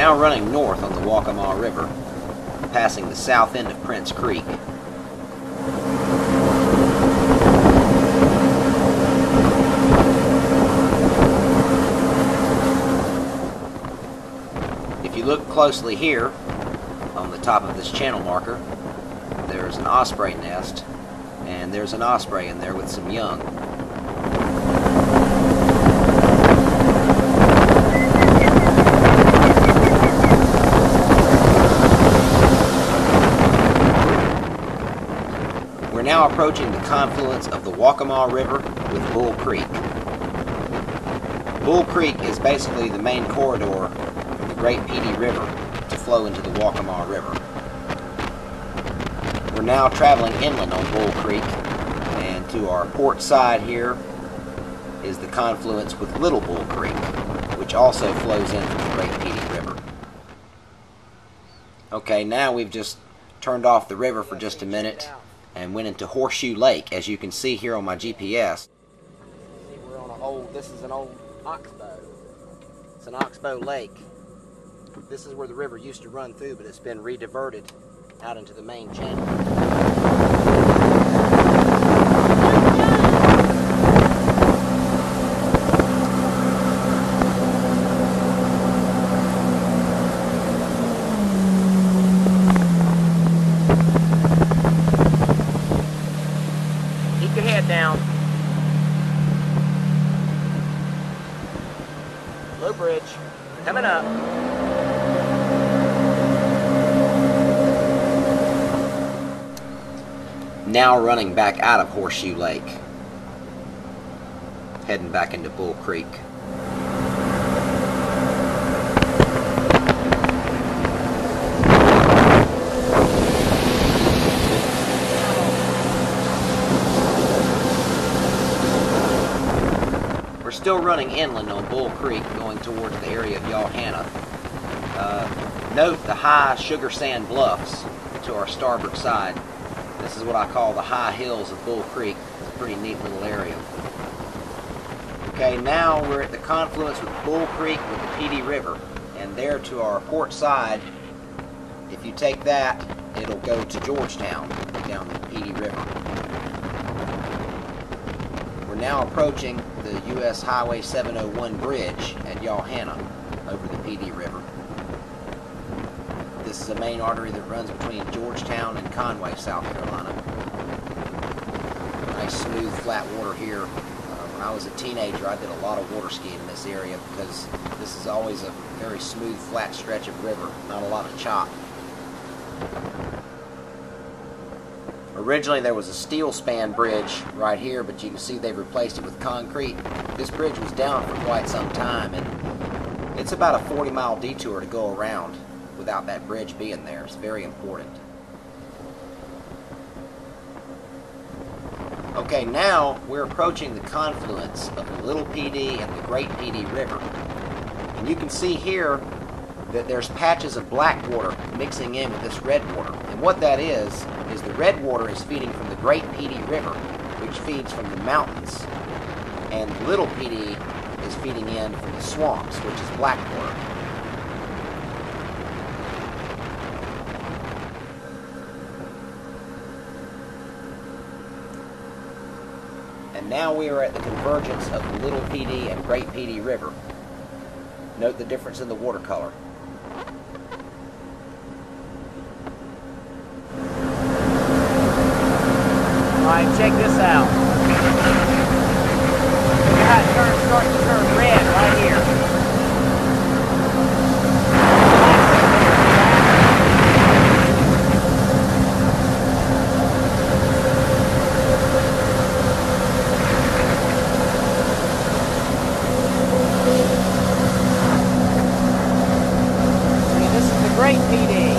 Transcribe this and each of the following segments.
now running north on the Waccamaw River, passing the south end of Prince Creek. If you look closely here, on the top of this channel marker, there's an osprey nest, and there's an osprey in there with some young. We're now approaching the confluence of the Waccamaw River with Bull Creek. Bull Creek is basically the main corridor for the Great Petey River to flow into the Waccamaw River. We're now traveling inland on Bull Creek, and to our port side here is the confluence with Little Bull Creek, which also flows into the Great Petey River. Okay, now we've just turned off the river for just a minute and went into Horseshoe Lake, as you can see here on my GPS. We're on this is an old oxbow. It's an oxbow lake. This is where the river used to run through, but it's been re-diverted out into the main channel. Keep your head down. Low bridge. Coming up. Now running back out of Horseshoe Lake, heading back into Bull Creek. We're still running inland on Bull Creek, going towards the area of Yawhanna. Note the high sugar sand bluffs to our starboard side. This is what I call the high hills of Bull Creek. It's a pretty neat little area. Okay, now we're at the confluence with Bull Creek with the Petey River, and there to our port side, if you take that, it'll go to Georgetown down the Petey River. We're now approaching the U.S. Highway 701 bridge at Yawhanna over the Petey River. This is a main artery that runs between Georgetown and Conway, South Carolina. Nice smooth flat water here. When I was a teenager, I did a lot of water skiing in this area because this is always a very smooth flat stretch of river, not a lot of chop. Originally there was a steel span bridge right here, but you can see they've replaced it with concrete. This bridge was down for quite some time, and it's about a 40-mile detour to go around without that bridge being there. It's very important. Okay, now we're approaching the confluence of the Little Petey and the Great Petey River. And you can see here that there's patches of black water mixing in with this red water. And what that is the red water is feeding from the Great Petey River, which feeds from the mountains. And the Little Petey is feeding in from the swamps, which is black water. And now we are at the convergence of the Little Petey and Great Petey River. Note the difference in the watercolor. Alright, check this out. Look at how it starts to turn red right here. Great Petey.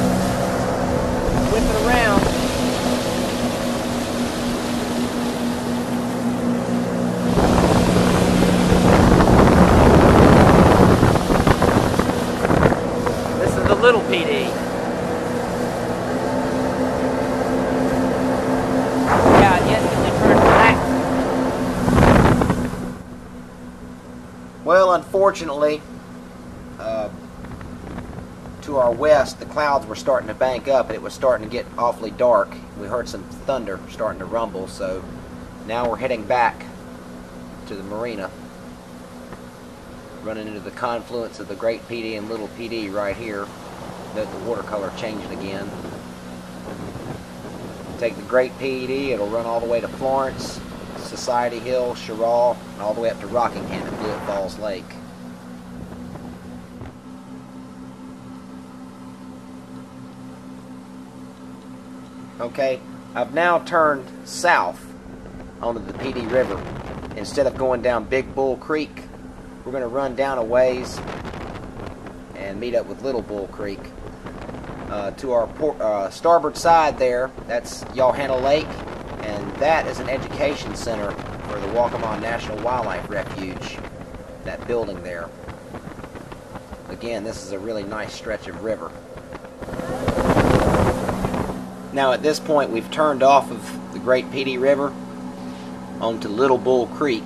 Whip it around. This is the Little Petey. Yeah, it instantly turned black. Well, unfortunately, to our west, the clouds were starting to bank up and it was starting to get awfully dark. We heard some thunder starting to rumble, so now we're heading back to the marina, running into the confluence of the Great PD and Little PD right here. Note the watercolor changing again. Take the Great PD, it'll run all the way to Florence, Society Hill, Cheraw, and all the way up to Rockingham and Blewett Falls Lake. Okay, I've now turned south onto the PD River. Instead of going down Big Bull Creek, we're going to run down a ways and meet up with Little Bull Creek. To our starboard side there, that's Yawhanna Lake, and that is an education center for the Waccamaw National Wildlife Refuge, that building there. Again, this is a really nice stretch of river. Now at this point we've turned off of the Great PD River onto Little Bull Creek,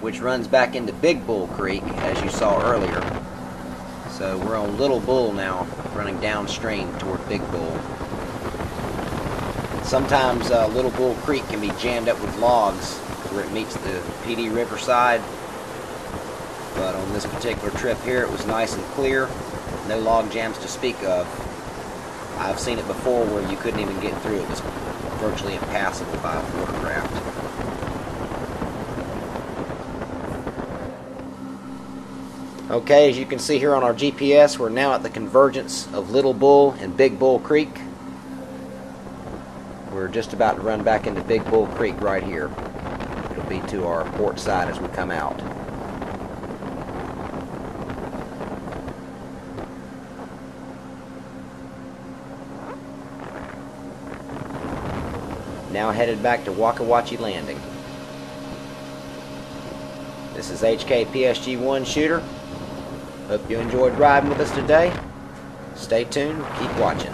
which runs back into Big Bull Creek, as you saw earlier. So we're on Little Bull now, running downstream toward Big Bull. Sometimes Little Bull Creek can be jammed up with logs where it meets the PD Riverside, but on this particular trip here it was nice and clear, no log jams to speak of. I've seen it before where you couldn't even get through. It was virtually impassable by a watercraft. Okay, as you can see here on our GPS, we're now at the convergence of Little Bull and Big Bull Creek. We're just about to run back into Big Bull Creek right here. It'll be to our port side as we come out. Now headed back to Walker Wachee Landing. This is HKPSG-1 Shooter. Hope you enjoyed riding with us today. Stay tuned, keep watching.